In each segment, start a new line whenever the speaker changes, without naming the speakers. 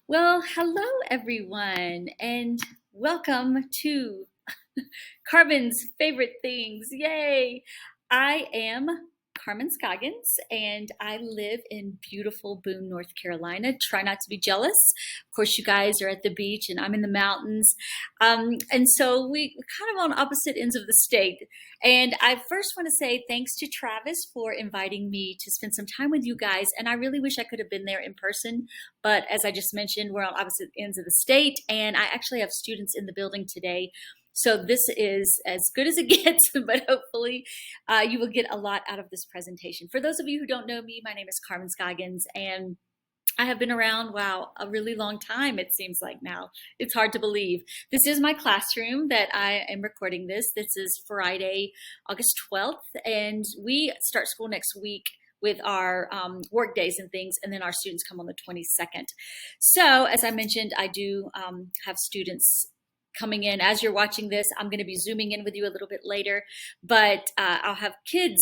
Well, hello everyone, and welcome to Carmen's Favorite Things. Yay! I am Carmen Scoggins, and I live in beautiful Boone, North Carolina. Try not to be jealous. Of course, you guys are at the beach, and I'm in the mountains. And so we're kind of on opposite ends of the state. And I first want to say thanks to Travis for inviting me to spend some time with you guys. And I really wish I could have been there in person. But as I just mentioned, we're on opposite ends of the state, and I actually have students in the building today, so this is as good as it gets, but hopefully you will get a lot out of this presentation. For those of you who don't know me, my name is Carmen Scoggins, and I have been around, wow, a really long time, it seems like now. It's hard to believe. This is my classroom that I am recording this. This is Friday, August 12th, and we start school next week with our work days and things, and then our students come on the 22nd. So as I mentioned, I do have students coming in as you're watching this. I'm going to be zooming in with you a little bit later, but I'll have kids.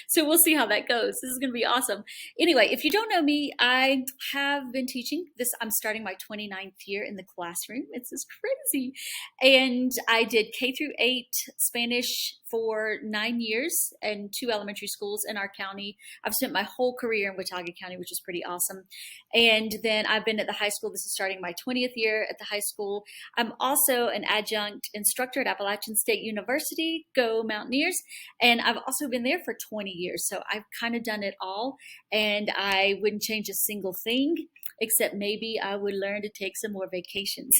So we'll see how that goes. This is going to be awesome. Anyway, if you don't know me, I have been teaching this. I'm starting my 29th year in the classroom. It's just crazy. And I did K through 8 Spanish for 9 years and 2 elementary schools in our county. I've spent my whole career in Watauga County, which is pretty awesome. And then I've been at the high school. This is starting my 20th year at the high school. I'm also an adjunct instructor at Appalachian State University. Go Mountaineers. And I've also been there for 20 years. So I've kind of done it all. And I wouldn't change a single thing, except maybe I would learn to take some more vacations.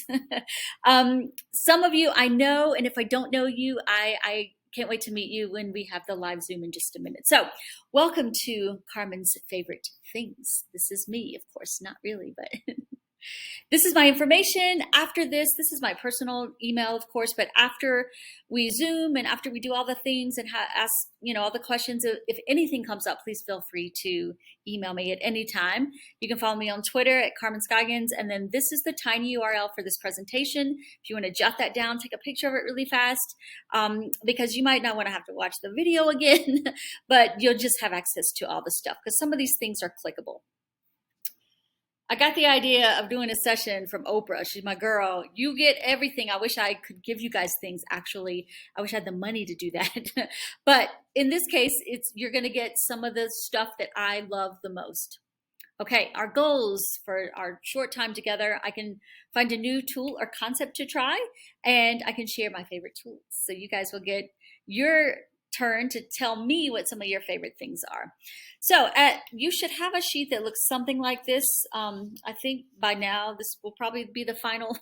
Some of you I know, and if I don't know you, I can't wait to meet you when we have the live Zoom in just a minute. So welcome to Carmen's Favorite Things. This is me, of course, not really, but this is my information. After this is my personal email, of course, but after we Zoom and after we do all the things and ask, all the questions, if anything comes up, please feel free to email me at any time. You can follow me on Twitter at Carmen Scoggins, and then this is the tiny URL for this presentation. If you want to jot that down, take a picture of it really fast, because you might not want to have to watch the video again, but you'll just have access to all the stuff because some of these things are clickable. I got the idea of doing a session from Oprah. She's my girl. You get everything. I wish I could give you guys things. Actually, I wish I had the money to do that. But in this case, you're going to get some of the stuff that I love the most. Okay, our goals for our short time together, I can find a new tool or concept to try, and I can share my favorite tools. So you guys will get your turn to tell me what some of your favorite things are. So you should have a sheet that looks something like this. I think by now this will probably be the final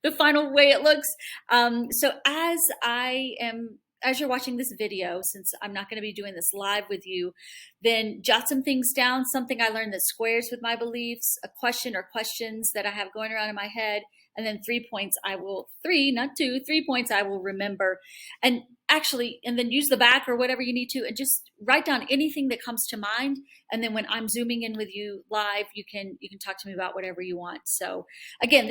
the final way it looks. So as you're watching this video, since I'm not going to be doing this live with you, then jot some things down, something I learned that squares with my beliefs, a question or questions that I have going around in my head, and then 3 points not 2, 3 points I will remember. And then use the back or whatever you need to, and just write down anything that comes to mind. And then when I'm zooming in with you live, you can talk to me about whatever you want. So again,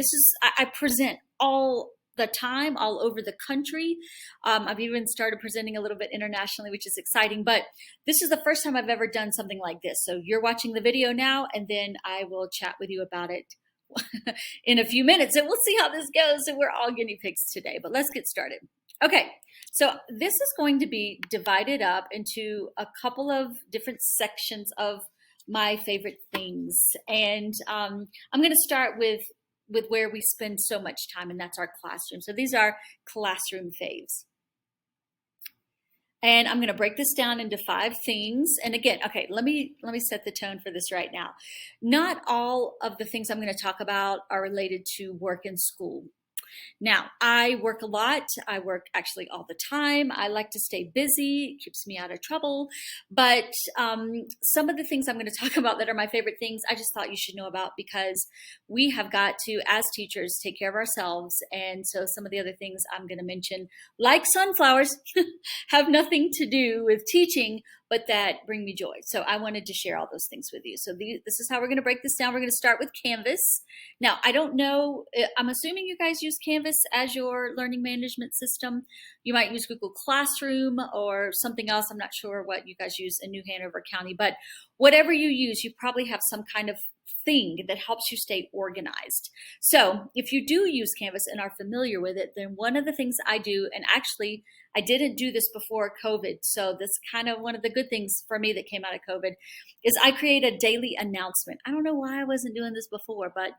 I present all the time, all over the country. I've even started presenting a little bit internationally, which is exciting, but this is the first time I've ever done something like this. So you're watching the video now, and then I will chat with you about it in a few minutes, and we'll see how this goes. So we're all guinea pigs today, but let's get started. Okay, so this is going to be divided up into a couple of different sections of my favorite things. And I'm going to start with where we spend so much time, and that's our classroom. So these are classroom faves. And I'm going to break this down into 5 things. And again, okay, let me set the tone for this right now. Not all of the things I'm going to talk about are related to work and school. Now, I work a lot. I work actually all the time. I like to stay busy. It keeps me out of trouble. But some of the things I'm going to talk about that are my favorite things, I just thought you should know about, because we have got to, as teachers, take care of ourselves. And so some of the other things I'm going to mention, like sunflowers, have nothing to do with teaching, but that bring me joy. So I wanted to share all those things with you. So this is how we're going to break this down. We're going to start with Canvas. Now, I don't know, I'm assuming you guys use Canvas as your learning management system. You might use Google Classroom or something else. I'm not sure what you guys use in New Hanover County, but whatever you use, you probably have some kind of thing that helps you stay organized. So if you do use Canvas and are familiar with it, then one of the things I do, and actually I didn't do this before COVID, so this kind of one of the good things for me that came out of COVID, is I create a daily announcement. I don't know why I wasn't doing this before, but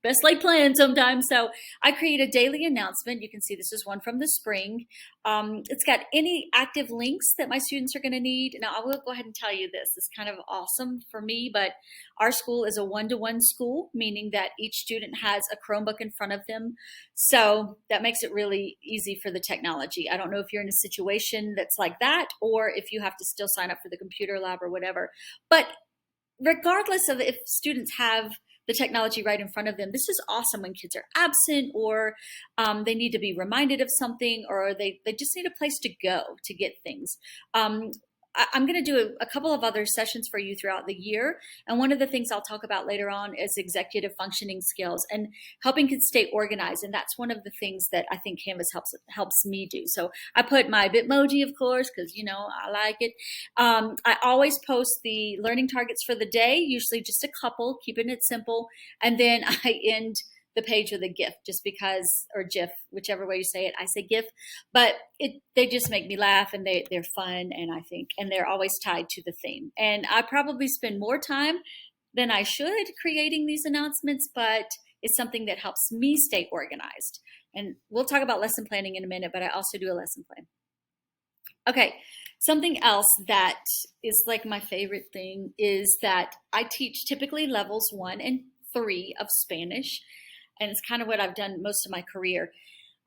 best laid plan sometimes. So I create a daily announcement. You can see this is one from the spring. It's got any active links that my students are going to need. Now, I will go ahead and tell you this. It's kind of awesome for me, but our school is a one-to-one school, meaning that each student has a Chromebook in front of them. So that makes it really easy for the technology. I don't know if you're in a situation that's like that, or if you have to still sign up for the computer lab or whatever. But regardless of if students have the technology right in front of them, this is awesome when kids are absent, or they need to be reminded of something, or they just need a place to go to get things. I'm going to do a couple of other sessions for you throughout the year. And one of the things I'll talk about later on is executive functioning skills and helping kids stay organized. And that's one of the things that I think Canvas helps me do. So I put my Bitmoji, of course, because, I like it. I always post the learning targets for the day, usually just a couple, keeping it simple. And then I end the page with a GIF, just because, or GIF, whichever way you say it. I say GIF, but they just make me laugh, and they're fun, and they're always tied to the theme. And I probably spend more time than I should creating these announcements, but it's something that helps me stay organized. And we'll talk about lesson planning in a minute, but I also do a lesson plan. Okay, something else that is like my favorite thing is that I teach typically levels 1 and 3 of Spanish. And it's kind of what I've done most of my career.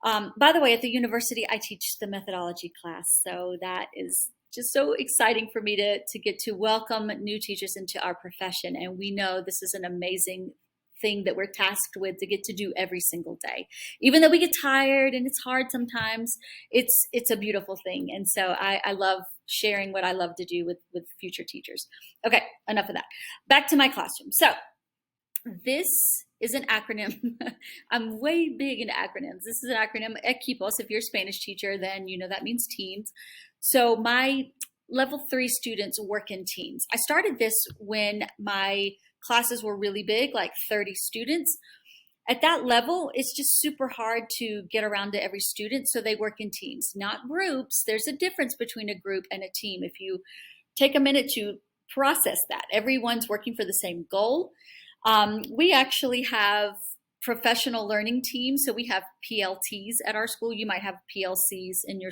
By the way, at the university, I teach the methodology class. So that is just so exciting for me to get to welcome new teachers into our profession. And we know this is an amazing thing that we're tasked with to get to do every single day. Even though we get tired and it's hard sometimes, it's a beautiful thing. And so I love sharing what I love to do with future teachers. Okay, enough of that. Back to my classroom. So this is an acronym. I'm way big into acronyms. This is an acronym, Equipos. If you're a Spanish teacher, then that means teams. So my level 3 students work in teams. I started this when my classes were really big, like 30 students. At that level, it's just super hard to get around to every student, so they work in teams, not groups. There's a difference between a group and a team. If you take a minute to process that, everyone's working for the same goal. We actually have professional learning teams. So we have PLTs at our school. You might have PLCs in your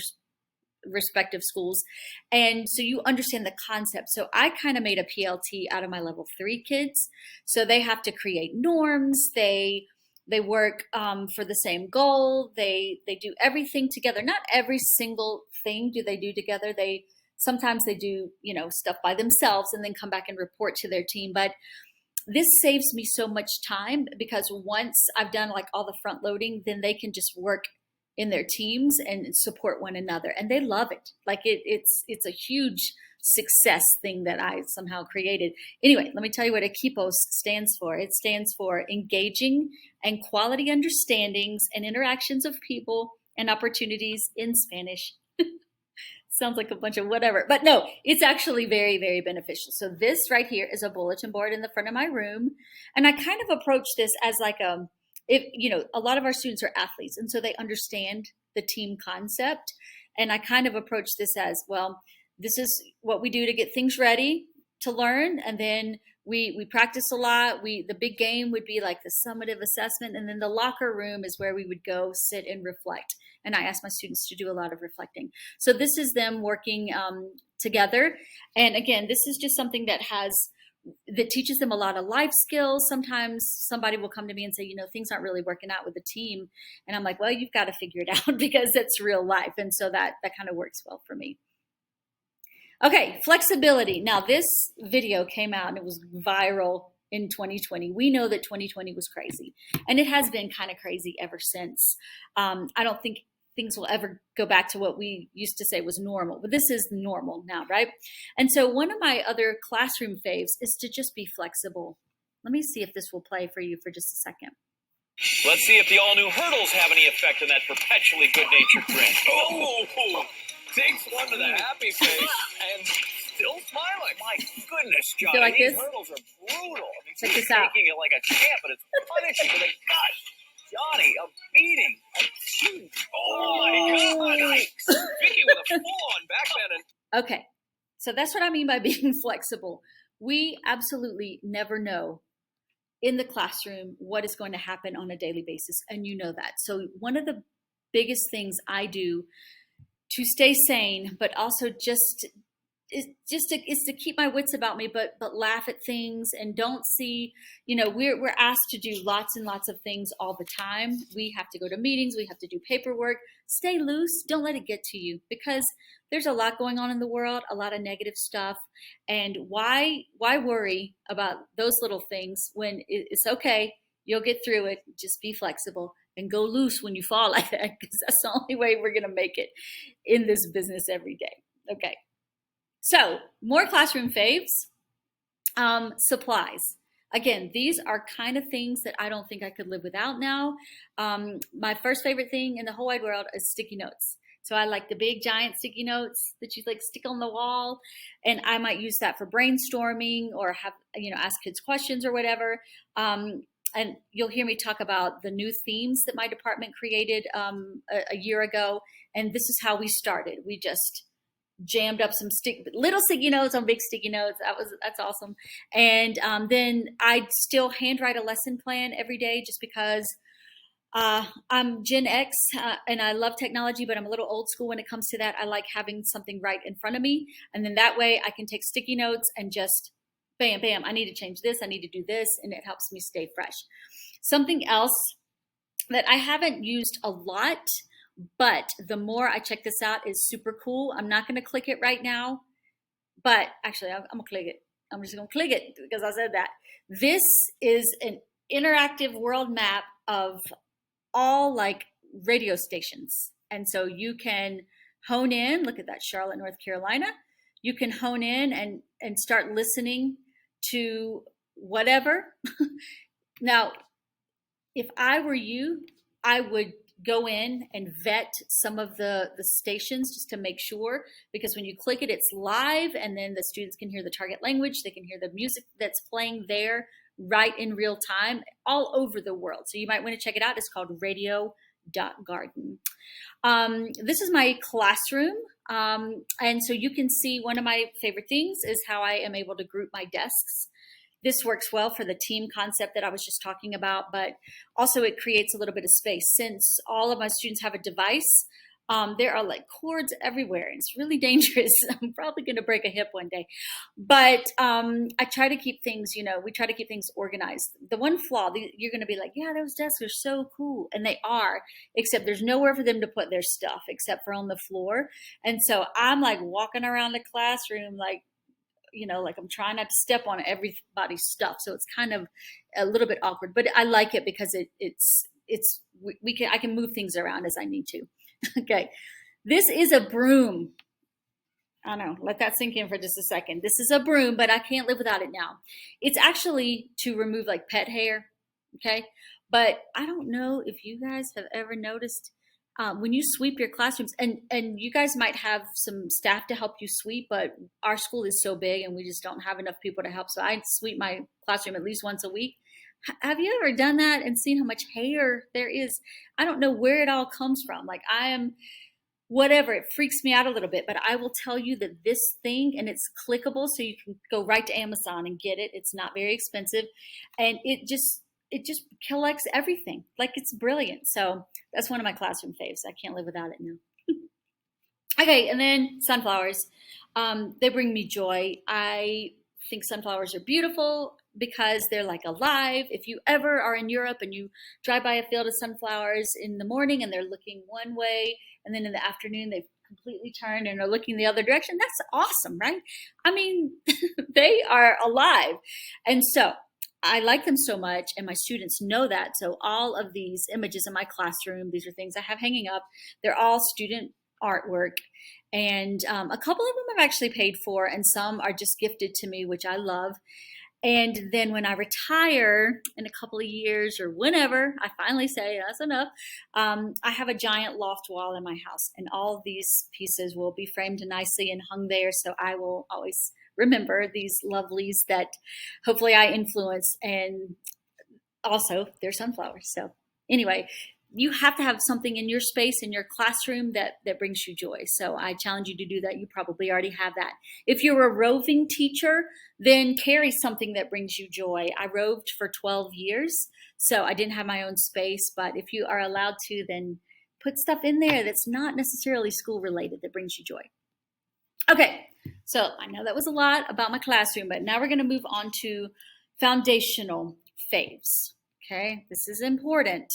respective schools. And so you understand the concept. So I kind of made a PLT out of my level 3 kids. So they have to create norms. They work for the same goal. They do everything together. Not every single thing do they do together. Sometimes they do, stuff by themselves and then come back and report to their team. But this saves me so much time, because once I've done like all the front loading, then they can just work in their teams and support one another. And they love it. Like it's a huge success thing that I somehow created. Anyway, let me tell you what Equipos stands for. It stands for engaging and quality understandings and interactions of people and opportunities in Spanish. Sounds like a bunch of whatever, but no, it's actually very, very beneficial. So this right here is a bulletin board in the front of my room. And I kind of approach this as like a lot of our students are athletes, and so they understand the team concept. And I kind of approach this as, well, this is what we do to get things ready to learn. And then we practice a lot. The big game would be like the summative assessment. And then the locker room is where we would go sit and reflect. And I ask my students to do a lot of reflecting. So this is them working together. And again, this is just something that teaches them a lot of life skills. Sometimes somebody will come to me and say, things aren't really working out with the team. And I'm like, well, you've got to figure it out, because that's real life. And so that kind of works well for me. Okay, flexibility. Now this video came out and it was viral in 2020. We know that 2020 was crazy, and it has been kind of crazy ever since. I don't think things will ever go back to what we used to say was normal, but this is normal now, right? And so one of my other classroom faves is to just be flexible. Let me see if this will play for you for just a second.
Let's see if the all-new hurdles have any effect on that perpetually good-natured grin. Oh, takes one to the happy face and still smiling. My goodness,
You
Johnny,
feel like
these
this?
hurdles are brutal. I mean,
Check
she's
this out.
taking it like a champ, but it's punishing with a gut. Johnny, a beating. Oh my God! Vicky with a full-on backbend. And
Okay, so that's what I mean by being flexible. We absolutely never know in the classroom what is going to happen on a daily basis, and you know that. So one of the biggest things I do to stay sane, but also is to keep my wits about me, but laugh at things and don't see, we're asked to do lots and lots of things all the time. We have to go to meetings, we have to do paperwork. Stay loose, don't let it get to you, because there's a lot going on in the world, a lot of negative stuff. And why worry about those little things when it's okay? You'll get through it. Just be flexible and go loose when you fall like that, because that's the only way we're going to make it in this business every day. Okay. So, more classroom faves. Supplies. Again, these are kind of things that I don't think I could live without now. My first favorite thing in the whole wide world is sticky notes. So I like the big giant sticky notes that you like stick on the wall, and I might use that for brainstorming or have ask kids questions or whatever. And you'll hear me talk about the new themes that my department created a year ago, and this is how we started. We just jammed up some little sticky notes on big sticky notes. That's awesome. And then I still handwrite a lesson plan every day, just because I'm Gen X and I love technology, but I'm a little old school when it comes to that. I like having something right in front of me, and then that way I can take sticky notes and just bam, bam. I need to change this. I need to do this, and it helps me stay fresh. Something else that I haven't used a lot, but the more I check this out, is super cool. I'm not going to click it right now, but actually I'm going to click it. I'm just going to click it because I said that. This is an interactive world map of all like radio stations. And so you can hone in, look at that, Charlotte, North Carolina. You can hone in and start listening to whatever. Now, if I were you, I would go in and vet some of the stations just to make sure, because when you click it, it's live, and then the students can hear the target language, they can hear the music that's playing there right in real time all over the world. So you might want to check it out. It's called radio.garden. This is my classroom. And so you can see one of my favorite things is how I am able to group my desks. This works well for the team concept that I was just talking about, but also it creates a little bit of space. Since all of my students have a device, there are like cords everywhere, and it's really dangerous. I'm probably going to break a hip one day. But I try to keep things, we try to keep things organized. The one flaw, you're going to be like, yeah, those desks are so cool. And they are, except there's nowhere for them to put their stuff except for on the floor. And so I'm like walking around the classroom like I'm trying not to step on everybody's stuff. So it's kind of a little bit awkward, but I like it because I can move things around as I need to. Okay. This is a broom. I know, let that sink in for just a second. This is a broom, but I can't live without it now. It's actually to remove like pet hair. Okay. But I don't know if you guys have ever noticed when you sweep your classrooms, and you guys might have some staff to help you sweep, but our school is so big and we just don't have enough people to help. So I sweep my classroom at least once a week. Have you ever done that and seen how much hair there is? I don't know where it all comes from. Like whatever, it freaks me out a little bit, but I will tell you that this thing, and it's clickable, so you can go right to Amazon and get it. It's not very expensive, and it just collects everything. Like, it's brilliant. So that's one of my classroom faves. I can't live without it now. Okay, and then sunflowers. They bring me joy. I think sunflowers are beautiful because they're like alive. If you ever are in Europe and you drive by a field of sunflowers in the morning and they're looking one way, and then in the afternoon they've completely turned and are looking the other direction, that's awesome, right? I mean, they are alive. And so I like them so much, and my students know that. So all of these images in my classroom, these are things I have hanging up. They're all student artwork, and a couple of them I've actually paid for, and some are just gifted to me, which I love. And then when I retire in a couple of years or whenever I finally say that's enough, I have a giant loft wall in my house, and all of these pieces will be framed nicely and hung there. So I will always remember these lovelies that hopefully I influence, and also they're sunflowers. So anyway, you have to have something in your space, in your classroom, that brings you joy. So I challenge you to do that. You probably already have that. If you're a roving teacher, then carry something that brings you joy. I roved for 12 years, so I didn't have my own space. But if you are allowed to, then put stuff in there that's not necessarily school related that brings you joy. Okay, so I know that was a lot about my classroom, but now we're going to move on to foundational faves. Okay, this is important.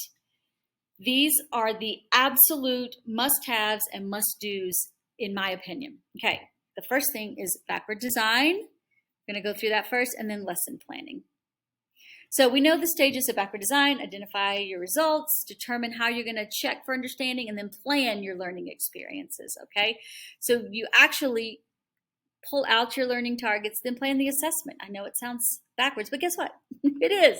These are the absolute must-haves and must-dos, in my opinion. Okay, the first thing is backward design. I'm going to go through that first, and then lesson planning. So we know the stages of backward design: identify your results, determine how you're going to check for understanding, and then plan your learning experiences, okay? So you actually pull out your learning targets, then plan the assessment. I know it sounds backwards, but guess what? It is.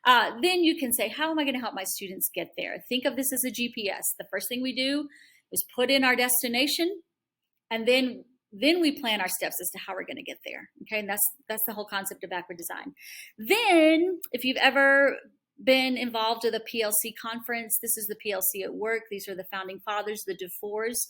Then you can say, how am I going to help my students get there? Think of this as a GPS. The first thing we do is put in our destination, and then we plan our steps as to how we're going to get there. Okay, and that's the whole concept of backward design. Then, if you've ever been involved with a PLC conference, this is the PLC at work. These are the founding fathers, the DeFores.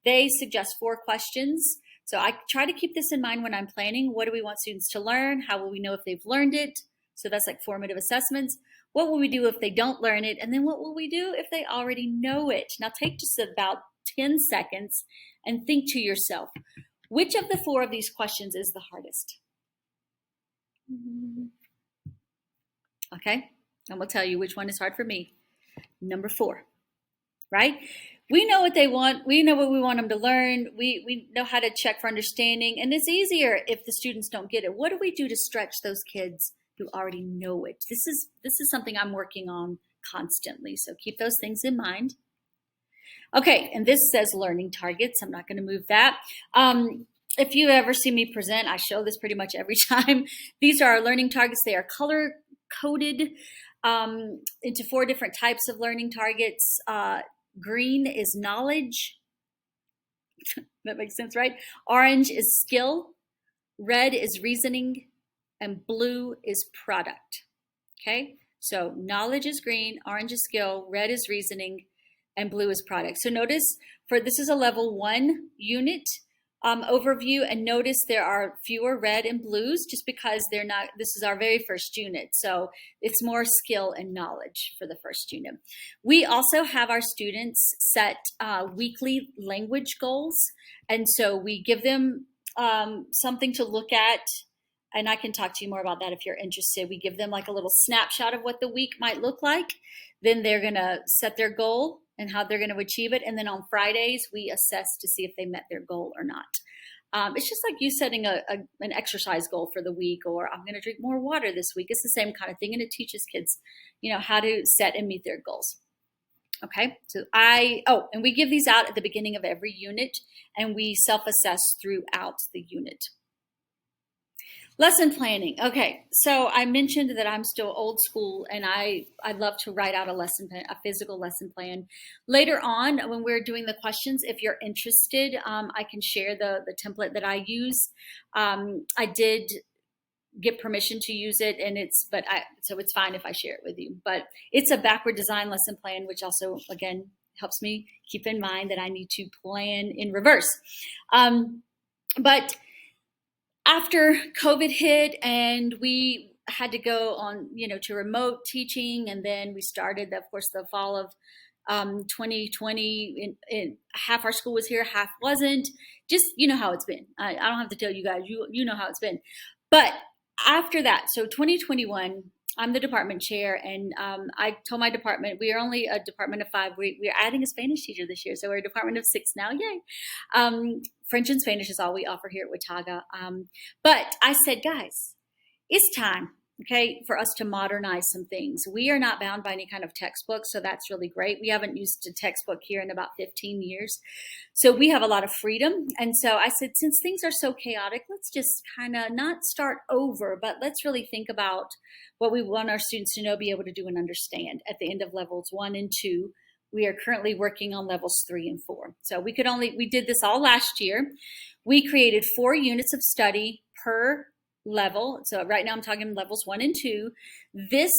They suggest 4 questions. So I try to keep this in mind when I'm planning. What do we want students to learn? How will we know if they've learned it? So that's like formative assessments. What will we do if they don't learn it? And then what will we do if they already know it? Now take just about 10 seconds and think to yourself, which of the 4 of these questions is the hardest? Okay, I'm gonna tell you which one is hard for me. Number 4, right? We know what they want. We know what we want them to learn. We know how to check for understanding. And it's easier if the students don't get it. What do we do to stretch those kids who already know it? This is something I'm working on constantly. So keep those things in mind. Okay, and this says learning targets. I'm not going to move that. If you ever see me present, I show this pretty much every time. These are our learning targets. They are color coded into 4 different types of learning targets. Green is knowledge. That makes sense, right? Orange is skill. Red is reasoning. And blue is product. Okay, so knowledge is green, orange is skill, red is reasoning, and blue is product. So notice, this is a level 1 unit overview, and notice there are fewer red and blues just because this is our very first unit. So it's more skill and knowledge for the first unit. We also have our students set weekly language goals. And so we give them something to look at, and I can talk to you more about that if you're interested. We give them like a little snapshot of what the week might look like. Then they're going to set their goal and how they're going to achieve it. And then on Fridays, we assess to see if they met their goal or not. It's just like you setting an exercise goal for the week, or I'm going to drink more water this week. It's the same kind of thing, and it teaches kids, how to set and meet their goals. Okay, so and we give these out at the beginning of every unit, and we self-assess throughout the unit. Lesson planning. Okay, so I mentioned that I'm still old school, and I love to write out a lesson plan, a physical lesson plan. Later on, when we're doing the questions, if you're interested, I can share the template that I use. I did get permission to use it, and so it's fine if I share it with you. But it's a backward design lesson plan, which also, again, helps me keep in mind that I need to plan in reverse. But after COVID hit and we had to go on, to remote teaching, and then we started, of course, the fall of 2020. Half our school was here, half wasn't. Just, how it's been. I don't have to tell you guys, you know how it's been. But after that, so 2021, I'm the department chair, and I told my department, we are only a department of 5. We're adding a Spanish teacher this year, so we're a department of 6 now. Yay! French and Spanish is all we offer here at Watauga. But I said, guys, it's time. okay, for us to modernize some things. We are not bound by any kind of textbook, so that's really great. We haven't used a textbook here in about 15 years. So we have a lot of freedom. And so I said, since things are so chaotic, let's just kind of not start over, but let's really think about what we want our students to know, be able to do, and understand at the end of levels 1 and 2. We are currently working on levels 3 and 4. So we did this all last year. We created 4 units of study per level. So right now I'm talking levels 1 and 2. This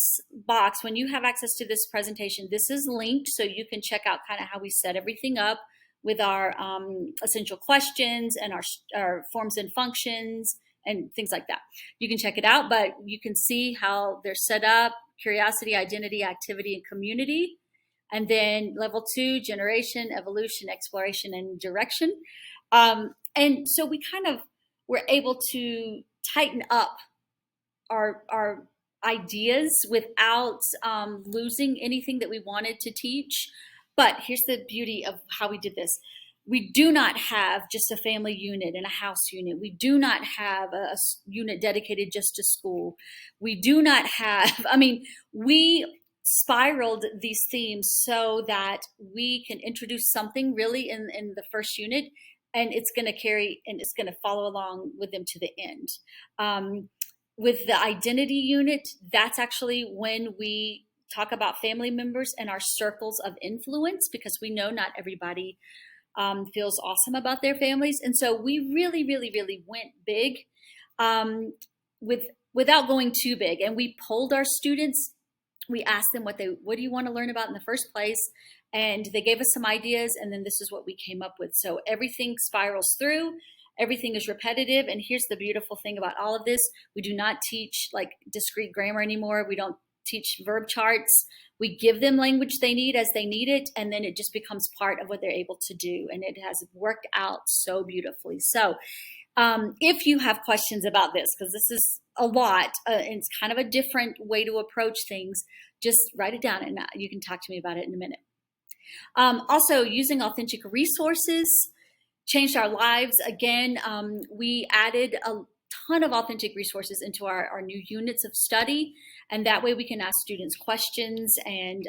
box, when you have access to this presentation, this is linked so you can check out kind of how we set everything up with our essential questions and our forms and functions and things like that. You can check it out, but you can see how they're set up: curiosity, identity, activity, and community. And then level 2, generation, evolution, exploration, and direction. And so we kind of were able to tighten up our ideas without losing anything that we wanted to teach. But here's the beauty of how we did this. We do not have just a family unit and a house unit. We do not have a unit dedicated just to school. We do not have, we spiraled these themes so that we can introduce something really in the first unit, and it's going to carry and it's going to follow along with them to the end. With the identity unit, that's actually when we talk about family members and our circles of influence, because we know not everybody feels awesome about their families. And so we really, really, really went big without going too big. And we polled our students. We asked them what do you want to learn about in the first place? And they gave us some ideas, and then this is what we came up with. So everything spirals through, everything is repetitive. And here's the beautiful thing about all of this. We do not teach like discrete grammar anymore. We don't teach verb charts. We give them language they need as they need it, and then it just becomes part of what they're able to do. And it has worked out so beautifully. So if you have questions about this, because this is a lot, and it's kind of a different way to approach things, just write it down and you can talk to me about it in a minute. Also, using authentic resources changed our lives. Again, we added a ton of authentic resources into our new units of study, and that way we can ask students questions. And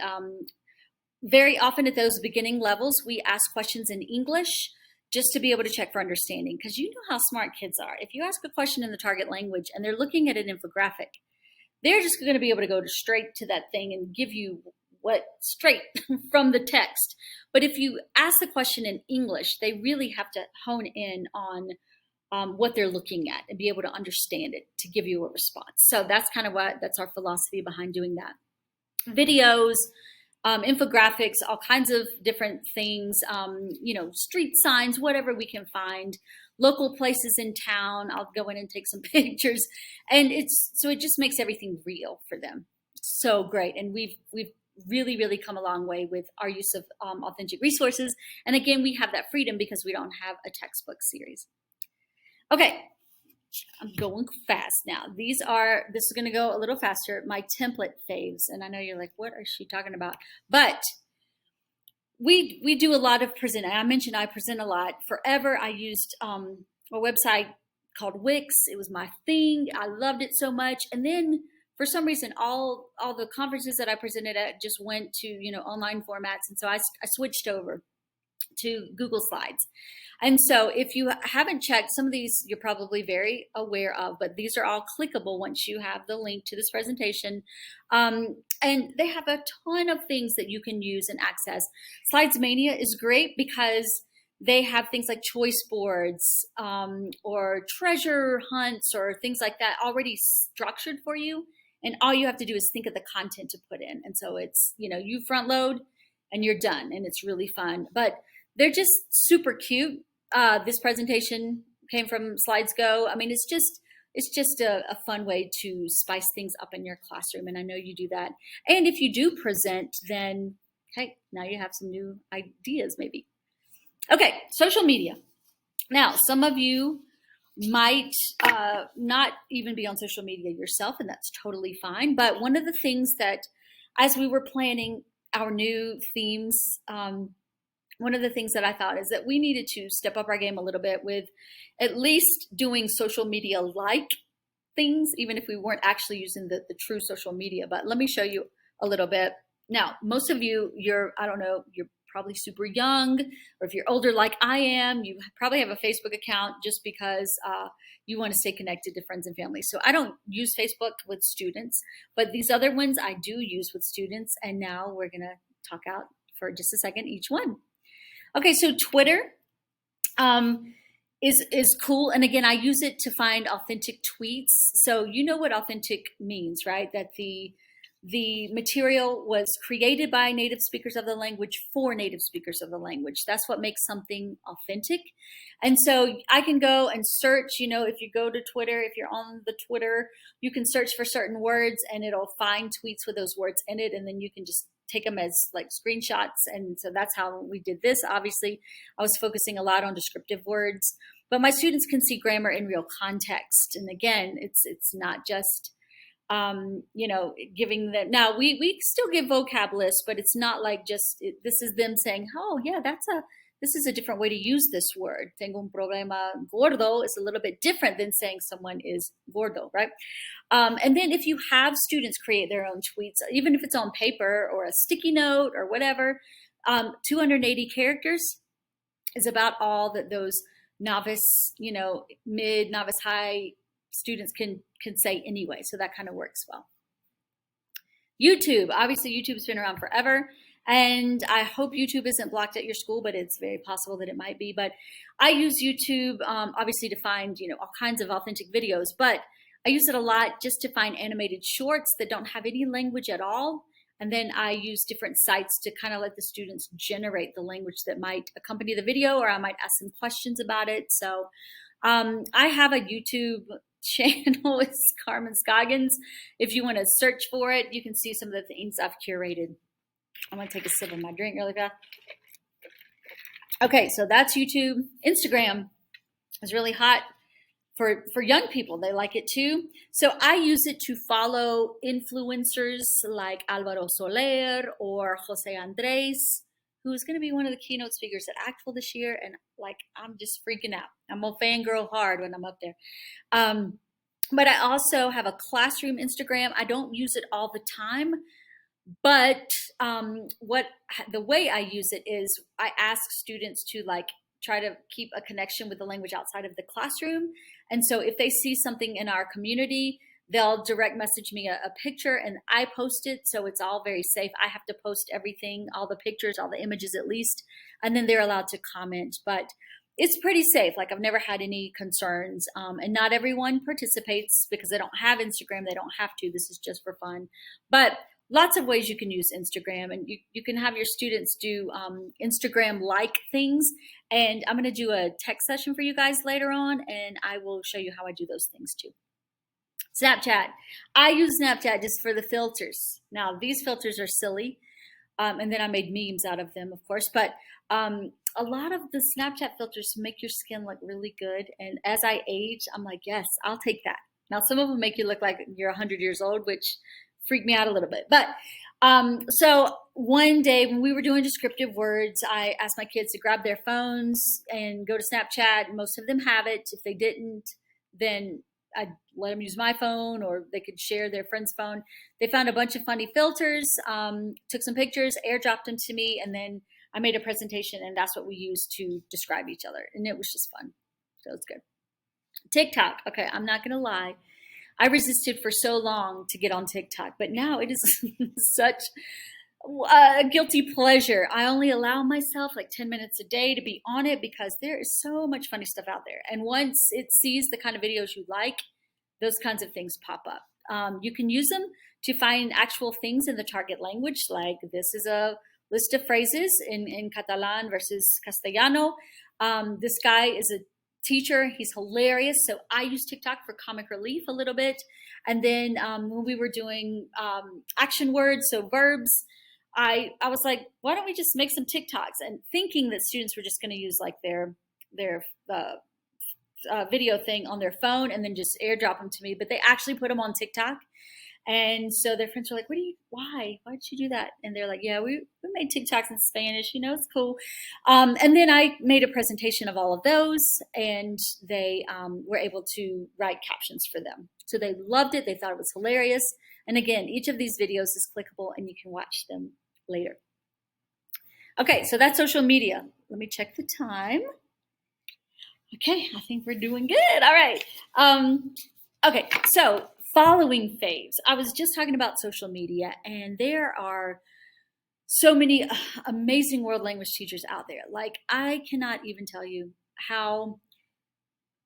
very often at those beginning levels, we ask questions in English just to be able to check for understanding, because you know how smart kids are. If you ask a question in the target language and they're looking at an infographic, they're just going to be able to go straight to that thing and give you what straight from the text. But if you ask the question in English, they really have to hone in on what they're looking at and be able to understand it to give you a response. So that's kind of that's our philosophy behind doing that. Videos, infographics, all kinds of different things, street signs, whatever we can find, local places in town. I'll go in and take some pictures, and it just makes everything real for them. So great. And we've really, really come a long way with our use of authentic resources. And again, we have that freedom because we don't have a textbook series. Okay, I'm going fast now. This is going to go a little faster. My template faves. And I know you're like, what is she talking about? But we do a lot of presenting. I mentioned I present a lot. Forever, I used a website called Wix. It was my thing. I loved it so much. And then for some reason, all the conferences that I presented at just went to online formats. And so I switched over to Google Slides. And so if you haven't checked, some of these you're probably very aware of, but these are all clickable once you have the link to this presentation. And they have a ton of things that you can use and access. Slides Mania is great because they have things like choice boards or treasure hunts or things like that already structured for you. And all you have to do is think of the content to put in. And so it's, you front load and you're done, and it's really fun. But they're just super cute. This presentation came from Slides Go. It's just a fun way to spice things up in your classroom, and I know you do that. And if you do present, then okay, now you have some new ideas maybe. Okay, social media. Now, some of you might not even be on social media yourself, and that's totally fine. But one of the things that, as we were planning our new themes, one of the things that I thought is that we needed to step up our game a little bit with at least doing social media like things, even if we weren't actually using the true social media. But let me show you a little bit. Now, most of you, I don't know, you're probably super young, or if you're older like I am, you probably have a Facebook account just because you want to stay connected to friends and family. So I don't use Facebook with students, but these other ones I do use with students. And now we're going to talk out for just a second each one. Okay, so Twitter is cool. And again, I use it to find authentic tweets. So you know what authentic means, right? That the material was created by native speakers of the language for native speakers of the language. That's what makes something authentic. And so I can go and search, if you go to Twitter, if you're on the Twitter, you can search for certain words and it'll find tweets with those words in it. And then you can just take them as like screenshots. And so that's how we did this. Obviously, I was focusing a lot on descriptive words, but my students can see grammar in real context. And again, it's not just giving them. Now we still give vocab lists, but it's not like this is them saying, oh yeah, this is a different way to use this word. Tengo un problema gordo is a little bit different than saying someone is gordo, right? And then if you have students create their own tweets, even if it's on paper or a sticky note or whatever, 280 characters is about all that those novice, mid, novice, high students can say anyway. So that kind of works well. YouTube, obviously YouTube's been around forever. And I hope YouTube isn't blocked at your school, but it's very possible that it might be. But I use YouTube, obviously, to find, all kinds of authentic videos. But I use it a lot just to find animated shorts that don't have any language at all. And then I use different sites to kind of let the students generate the language that might accompany the video, or I might ask some questions about it. So I have a YouTube channel. It's Carmen Scoggins. If you want to search for it, you can see some of the things I've curated. I'm going to take a sip of my drink really fast. Okay, so that's YouTube. Instagram is really hot for young people. They like it too. So I use it to follow influencers like Alvaro Soler or Jose Andres, who's going to be one of the keynote speakers at ACTFL this year. And I'm just freaking out. I'm going to fangirl hard when I'm up there. But I also have a classroom Instagram. I don't use it all the time. But the way I use it is I ask students to try to keep a connection with the language outside of the classroom. And so if they see something in our community, they'll direct message me a picture and I post it. So it's all very safe. I have to post everything, all the pictures, all the images at least, and then they're allowed to comment. But it's pretty safe. I've never had any concerns. And not everyone participates because they don't have Instagram. They don't have to. This is just for fun. But lots of ways you can use Instagram, and you can have your students do Instagram-like things. And I'm going to do a tech session for you guys later on, and I will show you how I do those things too. Snapchat. I use Snapchat just for the filters. Now, these filters are silly, and then I made memes out of them, of course. But a lot of the Snapchat filters make your skin look really good. And as I age, I'm like, yes, I'll take that. Now, some of them make you look like you're 100 years old, which freaked me out a little bit. But so one day when we were doing descriptive words, I asked my kids to grab their phones and go to Snapchat. Most of them have it. If they didn't, then I'd let them use my phone, or they could share their friend's phone. They found a bunch of funny filters, took some pictures, airdropped them to me, and then I made a presentation, and that's what we used to describe each other. And it was just fun. So it's good. TikTok. Okay, I'm not going to lie. I resisted for so long to get on TikTok, but now it is such a guilty pleasure. I only allow myself 10 minutes a day to be on it because there is so much funny stuff out there. And once it sees the kind of videos you like, those kinds of things pop up. You can use them to find actual things in the target language, like this is a list of phrases in Catalan versus Castellano. This guy is a teacher. He's hilarious. So I use TikTok for comic relief a little bit. And then when we were doing action words, so verbs, I was like, why don't we just make some TikToks? And thinking that students were just going to use their video thing on their phone and then just airdrop them to me. But they actually put them on TikTok. And so their friends were like, why did you do that? And they're like, yeah, we made TikToks in Spanish, it's cool. And then I made a presentation of all of those, and they were able to write captions for them. So they loved it. They thought it was hilarious. And again, each of these videos is clickable and you can watch them later. Okay, so that's social media. Let me check the time. Okay, I think we're doing good. All right. Okay, so following Faves. I was just talking about social media, and there are so many amazing world language teachers out there. Like, I cannot even tell you how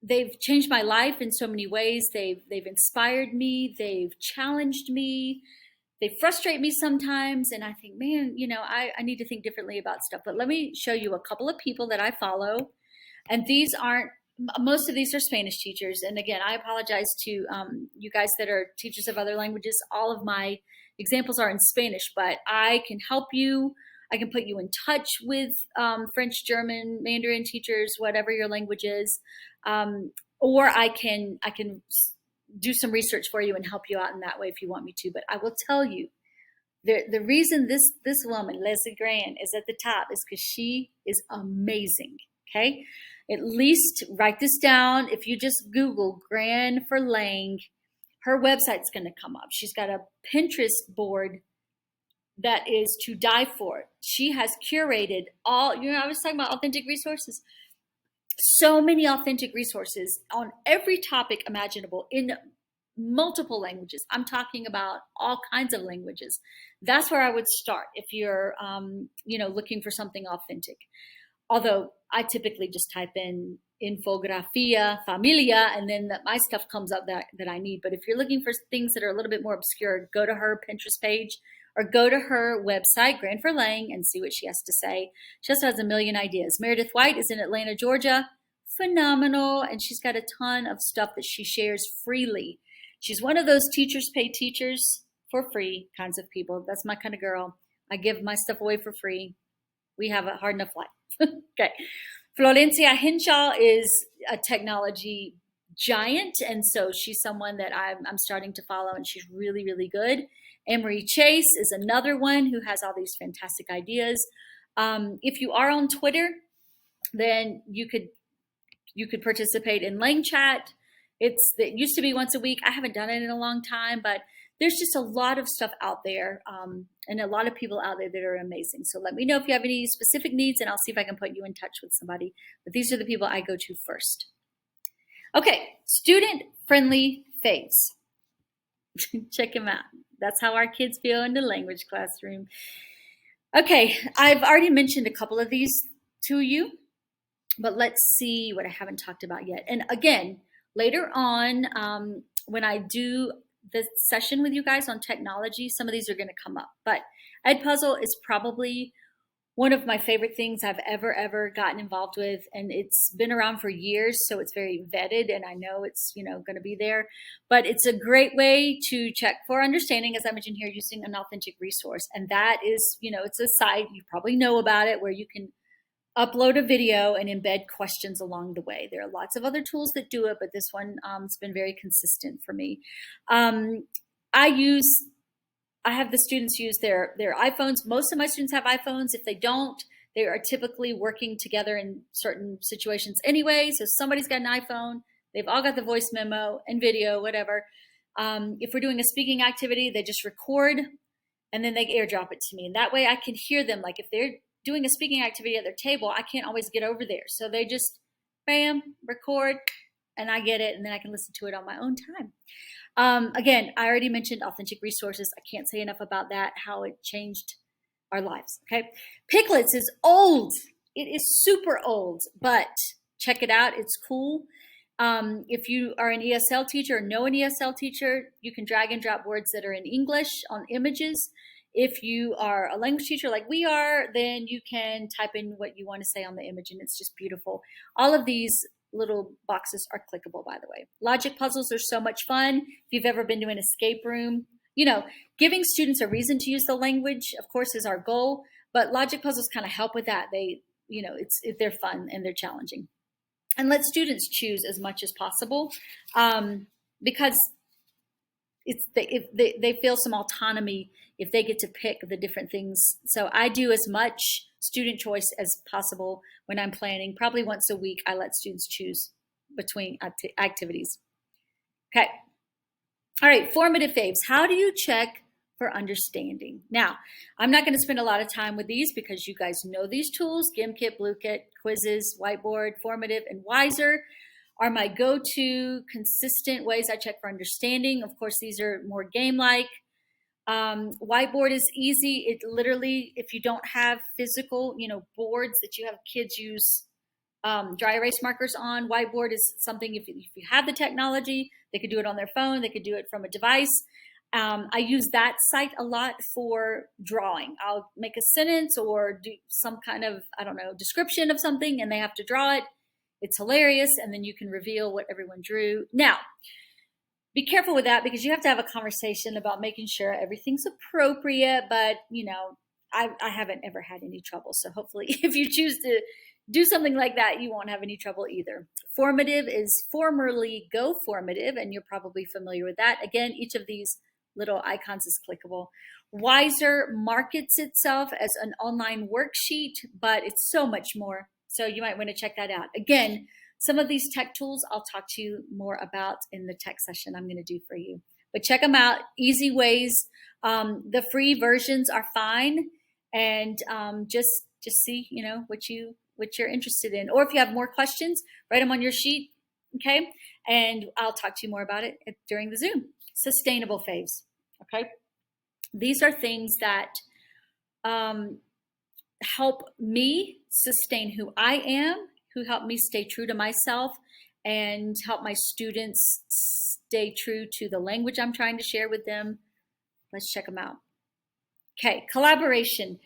they've changed my life in so many ways. They've inspired me. They've challenged me. They frustrate me sometimes, and I think, man, I need to think differently about stuff. But let me show you a couple of people that I follow, and most of these are Spanish teachers. And again, I apologize to you guys that are teachers of other languages. All of my examples are in Spanish, but I can help you. I can put you in touch with French, German, Mandarin teachers, whatever your language is, or I can do some research for you and help you out in that way if you want me to. But I will tell you, the reason this woman, Leslie Grant, is at the top is because she is amazing. Okay, at least write this down. If you just Google Gran for Lang, her website's going to come up. She's got a Pinterest board that is to die for. She has curated all, I was talking about authentic resources. So many authentic resources on every topic imaginable in multiple languages. I'm talking about all kinds of languages. That's where I would start if you're, looking for something authentic. Although I typically just type in infografia, familia, and then my stuff comes up that I need. But if you're looking for things that are a little bit more obscure, go to her Pinterest page or go to her website, Gran for Lang, and see what she has to say. She also has a million ideas. Meredith White is in Atlanta, Georgia. Phenomenal. And she's got a ton of stuff that she shares freely. She's one of those teachers pay teachers for free kinds of people. That's my kind of girl. I give my stuff away for free. We have a hard enough life. Okay. Florencia Hinshaw is a technology giant, and so she's someone that I'm starting to follow, and she's really, really good. Anne-Marie Chase is another one who has all these fantastic ideas. If you are on Twitter, then you could participate in Lang Chat. It used to be once a week. I haven't done it in a long time, but there's just a lot of stuff out there and a lot of people out there that are amazing. So let me know if you have any specific needs, and I'll see if I can put you in touch with somebody. But these are the people I go to first. Okay, student-friendly Faves. Check them out. That's how our kids feel in the language classroom. Okay, I've already mentioned a couple of these to you, but let's see what I haven't talked about yet. And again, later on, when I do the session with you guys on technology, some of these are going to come up. But Edpuzzle is probably one of my favorite things I've ever gotten involved with, and it's been around for years, so it's very vetted, and I know it's going to be there. But it's a great way to check for understanding, as I mentioned here, using an authentic resource. And that is, it's a site, you probably know about it, where you can upload a video and embed questions along the way. There are lots of other tools that do it, but this one has been very consistent for me. I have the students use their iPhones. Most of my students have iPhones. If they don't, they are typically working together in certain situations anyway. So somebody's got an iPhone. They've all got the voice memo and video, whatever. If we're doing a speaking activity, they just record and then they airdrop it to me. And that way I can hear them. Like if they're doing a speaking activity at their table, I can't always get over there. So they just, bam, record, and I get it, and then I can listen to it on my own time. Again, I already mentioned authentic resources. I can't say enough about that, how it changed our lives, okay? Picklets is old. It is super old, but check it out. It's cool. If you are an ESL teacher or know an ESL teacher, you can drag and drop words that are in English on images. If you are a language teacher like we are, then you can type in what you want to say on the image, and it's just beautiful. All of these little boxes are clickable, by the way. Logic puzzles are so much fun. If you've ever been to an escape room, giving students a reason to use the language, of course, is our goal, but logic puzzles kind of help with that. They're fun and they're challenging. And let students choose as much as possible because if they feel some autonomy if they get to pick the different things. So I do as much student choice as possible when I'm planning. Probably once a week, I let students choose between activities. Okay. All right, formative faves. How do you check for understanding? Now, I'm not going to spend a lot of time with these because you guys know these tools. GimKit, BlueKit, quizzes, whiteboard, formative, and Wiser are my go-to consistent ways I check for understanding. Of course, these are more game-like. Whiteboard is easy. It literally, if you don't have physical, boards that you have kids use dry erase markers on, whiteboard is something, if you have the technology, they could do it on their phone, they could do it from a device. I use that site a lot for drawing. I'll make a sentence or do some kind of, description of something, and they have to draw it. It's hilarious, and then you can reveal what everyone drew. Now, be careful with that because you have to have a conversation about making sure everything's appropriate, but, I haven't ever had any trouble. So hopefully if you choose to do something like that, you won't have any trouble either. Formative is formerly Go Formative, and you're probably familiar with that. Again, each of these little icons is clickable. Wiser markets itself as an online worksheet, but it's so much more. So you might want to check that out. Again, some of these tech tools I'll talk to you more about in the tech session I'm going to do for you. But check them out. Easy ways. The free versions are fine, and just see what you're interested in. Or if you have more questions, write them on your sheet, okay? And I'll talk to you more about it during the Zoom. Sustainable faves, okay? These are things that help me sustain who I am, who help me stay true to myself, and help my students stay true to the language I'm trying to share with them. Let's check them out. Okay, collaboration.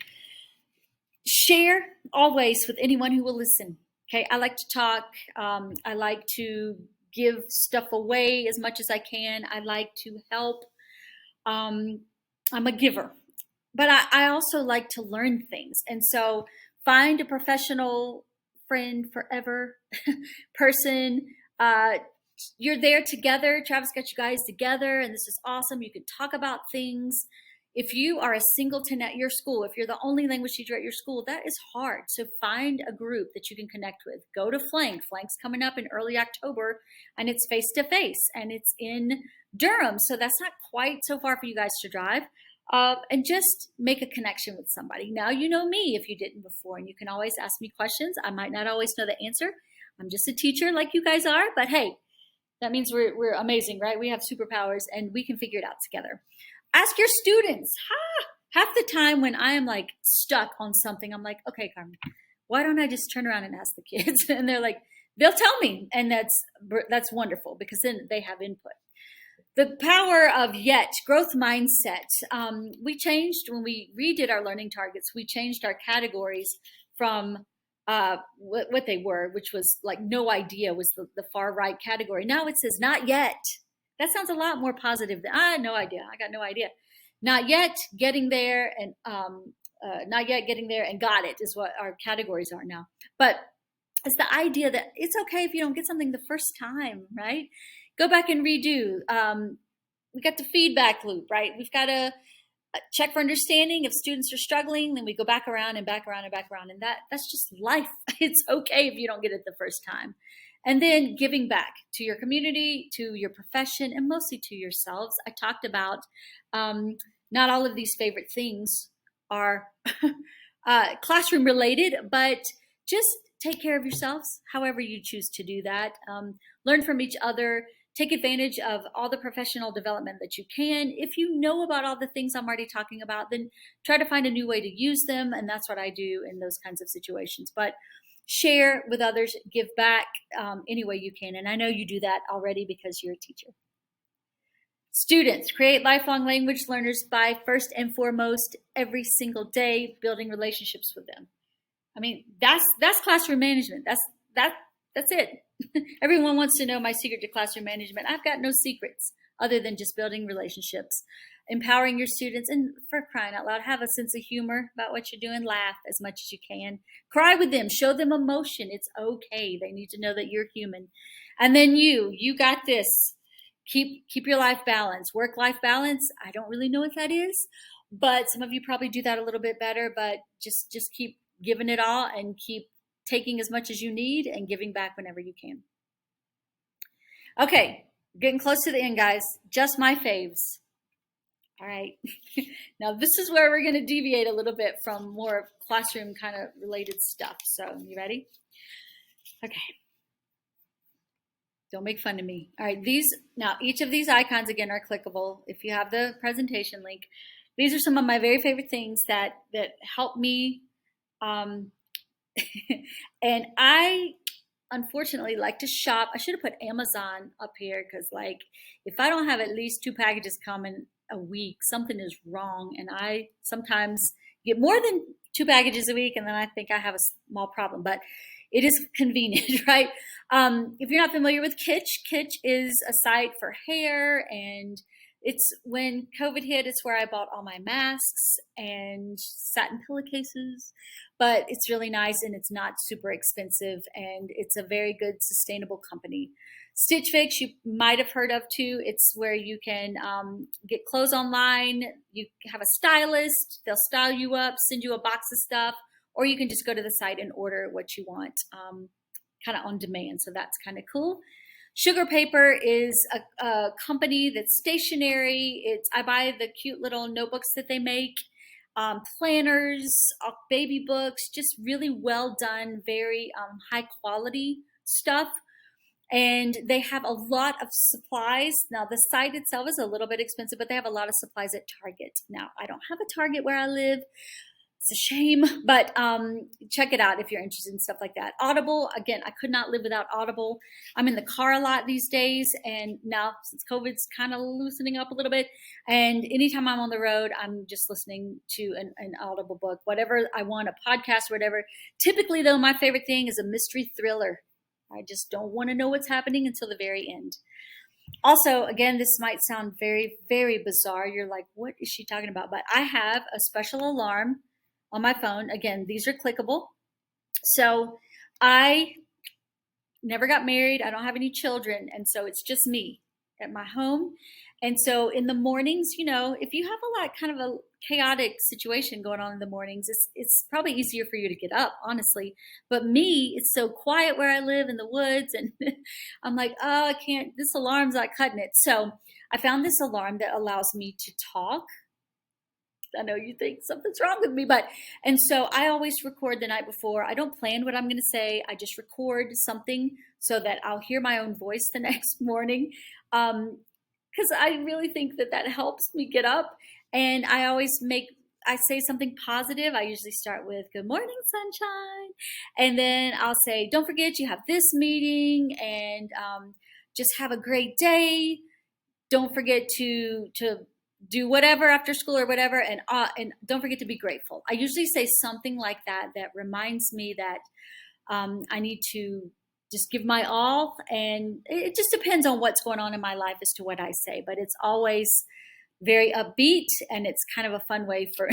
Share always with anyone who will listen. Okay, I like to talk. I like to give stuff away as much as I can. I like to help. I'm a giver, but I also like to learn things. And so find a professional friend forever person. You're there together. Travis got you guys together, and this is awesome. You can talk about things. If you are a singleton at your school, if you're the only language teacher at your school, that is hard. So find a group that you can connect with. Go to Flank. Flank's coming up in early October, and it's face-to-face, and it's in Durham. So that's not quite so far for you guys to drive. And just make a connection with somebody. Now you know me if you didn't before, and you can always ask me questions. I might not always know the answer. I'm just a teacher like you guys are, but hey, that means we're amazing, right? We have superpowers, and we can figure it out together. Ask your students. Half the time when I am like stuck on something, I'm like, okay, Carmen, why don't I just turn around and ask the kids? And they're like, they'll tell me, and that's wonderful because then they have input. The power of yet, growth mindset. We changed when we redid our learning targets. We changed our categories from what they were, which was like no idea was the far right category. Now it says not yet. That sounds a lot more positive than no idea. I got no idea. Not yet, getting there, and not yet, getting there, and got it is what our categories are now. But it's the idea that it's okay if you don't get something the first time, right? Go back and redo. We got the feedback loop, right? We've got to check for understanding. If students are struggling, then we go back around and back around and back around. And that's just life. It's okay if you don't get it the first time. And then giving back to your community, to your profession, and mostly to yourselves. I talked about not all of these favorite things are classroom related, but just take care of yourselves however you choose to do that. Learn from each other. Take advantage of all the professional development that you can. If you know about all the things I'm already talking about, then try to find a new way to use them. And that's what I do in those kinds of situations. But share with others, give back any way you can. And I know you do that already because you're a teacher. Students, create lifelong language learners by first and foremost every single day building relationships with them. I mean, that's classroom management. That's it. Everyone wants to know my secret to classroom management. I've got no secrets other than just building relationships, empowering your students, and for crying out loud, have a sense of humor about what you're doing. Laugh as much as you can. Cry with them. Show them emotion. It's okay. They need to know that you're human. And then you got this. keep your life balance, work-life balance. I don't really know what that is, but some of you probably do that a little bit better. But just keep giving it all and keep taking as much as you need and giving back whenever you can. Okay, getting close to the end, guys. Just my faves. All right. Now this is where we're going to deviate a little bit from more classroom kind of related stuff. So you ready? Okay. Don't make fun of me. All right. Now each of these icons again are clickable. If you have the presentation link, these are some of my very favorite things that help me. And I unfortunately like to shop. I should have put Amazon up here because like if I don't have at least 2 packages coming a week, something is wrong. And I sometimes get more than 2 packages a week and then I think I have a small problem, but it is convenient, right? If you're not familiar with Kitsch is a site for hair, and it's when COVID hit, it's where I bought all my masks and satin pillowcases, but it's really nice and it's not super expensive and it's a very good sustainable company. Stitch Fix, you might have heard of too. It's where you can get clothes online. You have a stylist, they'll style you up, send you a box of stuff, or you can just go to the site and order what you want kind of on demand. So that's kind of cool. Sugar Paper is a company that's stationary. I buy the cute little notebooks that they make, planners, baby books, just really well done, very high quality stuff. And they have a lot of supplies. Now the site itself is a little bit expensive, but they have a lot of supplies at Target. Now I don't have a Target where I live. It's a shame, but check it out if you're interested in stuff like that. Audible, again, I could not live without Audible. I'm in the car a lot these days, and now since COVID's kind of loosening up a little bit, and anytime I'm on the road, I'm just listening to an Audible book, whatever I want, a podcast, or whatever. Typically, though, my favorite thing is a mystery thriller. I just don't want to know what's happening until the very end. Also, again, this might sound very, very bizarre. You're like, what is she talking about? But I have a special alarm on my phone. Again, these are clickable. So I never got married. I don't have any children. And so it's just me at my home. And so in the mornings, you know, if you have a lot kind of a chaotic situation going on in the mornings, it's probably easier for you to get up, honestly. But me, it's so quiet where I live in the woods. And I'm like, oh, I can't, this alarm's not cutting it. So I found this alarm that allows me to talk. I know you think something's wrong with me, and so I always record the night before. I don't plan what I'm going to say. I just record something so that I'll hear my own voice the next morning. Because I really think that helps me get up. And I say something positive. I usually start with good morning, sunshine. And then I'll say, don't forget you have this meeting, and just have a great day. Don't forget to do whatever after school or whatever, and don't forget to be grateful. I usually say something like that reminds me that I need to just give my all, and it just depends on what's going on in my life as to what I say, but it's always very upbeat, and it's kind of a fun way for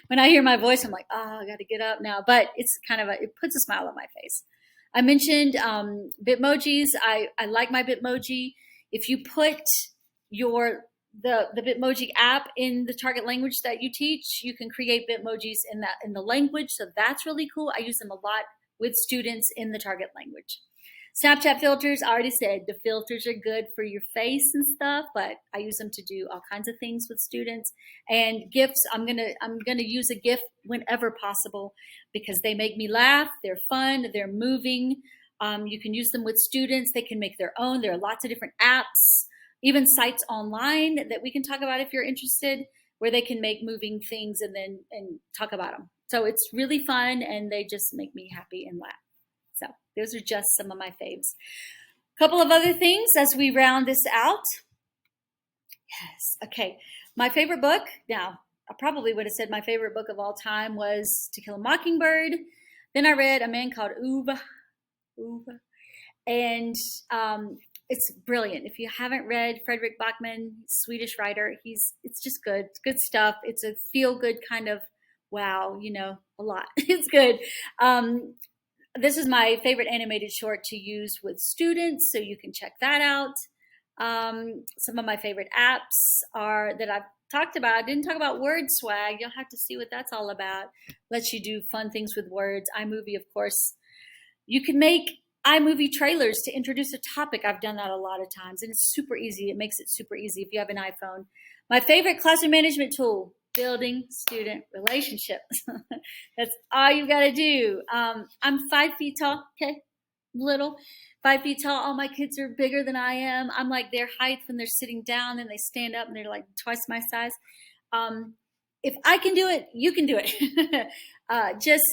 when I hear my voice, I'm like, oh, I got to get up now, but it's kind of it puts a smile on my face. I mentioned Bitmojis. I like my Bitmoji. If you put the Bitmoji app in the target language that you teach, you can create Bitmojis in the language. So that's really cool. I use them a lot with students in the target language. Snapchat filters, I already said the filters are good for your face and stuff, but I use them to do all kinds of things with students. And GIFs, I'm gonna use a GIF whenever possible because they make me laugh, they're fun, they're moving. You can use them with students, they can make their own. There are lots of different apps, even sites online that we can talk about if you're interested, where they can make moving things and talk about them. So it's really fun, and they just make me happy and laugh. So those are just some of my faves. A couple of other things as we round this out. Yes, okay. My favorite book, now I probably would have said my favorite book of all time was To Kill a Mockingbird. Then I read A Man Called Ove. And it's brilliant. If you haven't read Fredrik Backman, Swedish writer, it's just good. It's good stuff. It's a feel-good kind of, wow, a lot. It's good. This is my favorite animated short to use with students, so you can check that out. Some of my favorite apps are that I've talked about. I didn't talk about Word Swag. You'll have to see what that's all about. Lets you do fun things with words. iMovie, of course. You can make iMovie trailers to introduce a topic. I've done that a lot of times, and it's super easy. It makes it super easy if you have an iPhone. My favorite classroom management tool, building student relationships. That's all you got to do. I'm 5 feet tall, okay, little. 5 feet tall. All my kids are bigger than I am. I'm like their height when they're sitting down, and they stand up and they're like twice my size. If I can do it, you can do it. Just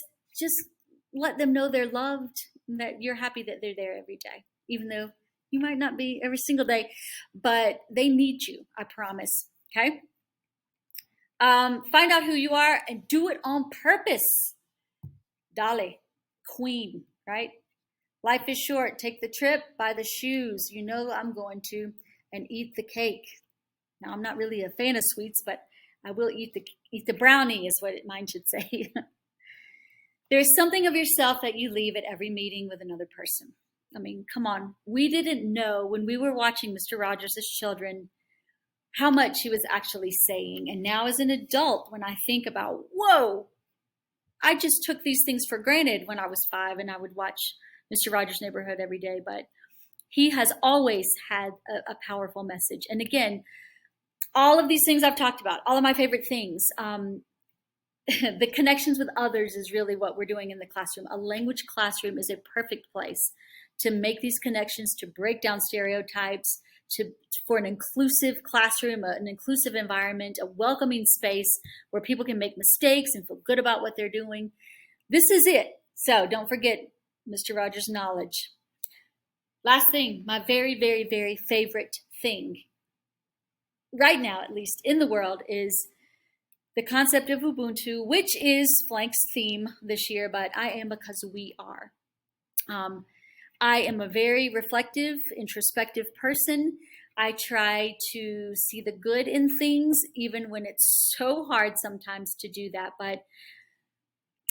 let them know they're loved, and that you're happy that they're there every day, even though you might not be every single day, but they need you. I promise. Okay. Find out who you are and do it on purpose. Dale, queen, right? Life is short. Take the trip, buy the shoes. You know I'm going to, and eat the cake. Now, I'm not really a fan of sweets, but I will eat the brownie is what mine should say. There's something of yourself that you leave at every meeting with another person. I mean, come on. We didn't know when we were watching Mr. Rogers' children how much he was actually saying. And now as an adult, when I think about, whoa, I just took these things for granted when I was 5 and I would watch Mr. Rogers' Neighborhood every day. But he has always had a powerful message. And again, all of these things I've talked about, all of my favorite things, the connections with others is really what we're doing in the classroom. A language classroom is a perfect place to make these connections, to break down stereotypes, for an inclusive classroom, an inclusive environment, a welcoming space where people can make mistakes and feel good about what they're doing. This is it. So don't forget Mr. Rogers' knowledge. Last thing, my very, very, very favorite thing, right now at least in the world, is the concept of Ubuntu, which is Flank's theme this year, but I am because we are. I am a very reflective, introspective person. I try to see the good in things, even when it's so hard sometimes to do that. But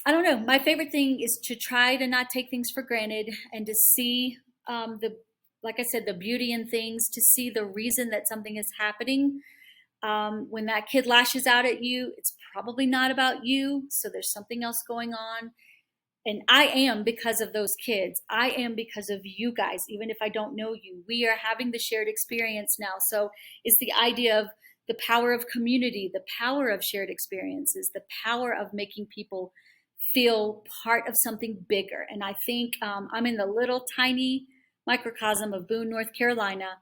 I don't know. My favorite thing is to try to not take things for granted and to see like I said, the beauty in things, to see the reason that something is happening. When that kid lashes out at you, it's probably not about you. So there's something else going on. And I am because of those kids. I am because of you guys, even if I don't know you. We are having the shared experience now. So it's the idea of the power of community, the power of shared experiences, the power of making people feel part of something bigger. And I think I'm in the little tiny microcosm of Boone, North Carolina.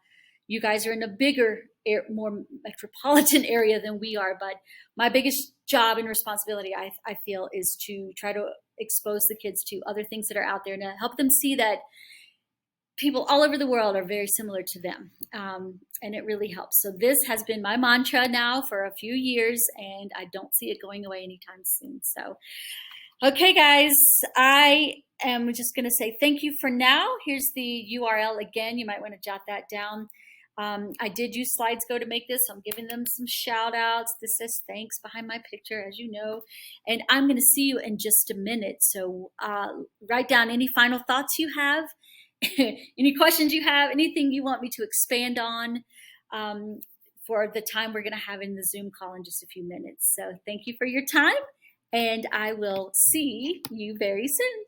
You guys are in a bigger, more metropolitan area than we are. But my biggest job and responsibility, I feel, is to try to expose the kids to other things that are out there and to help them see that people all over the world are very similar to them. And it really helps. So this has been my mantra now for a few years, and I don't see it going away anytime soon. So, okay, guys, I am just going to say thank you for now. Here's the URL again. You might want to jot that down. I did use SlideSgo to make this. So I'm giving them some shout outs. This says thanks behind my picture, as you know. And I'm going to see you in just a minute. So write down any final thoughts you have, any questions you have, anything you want me to expand on for the time we're going to have in the Zoom call in just a few minutes. So thank you for your time, and I will see you very soon.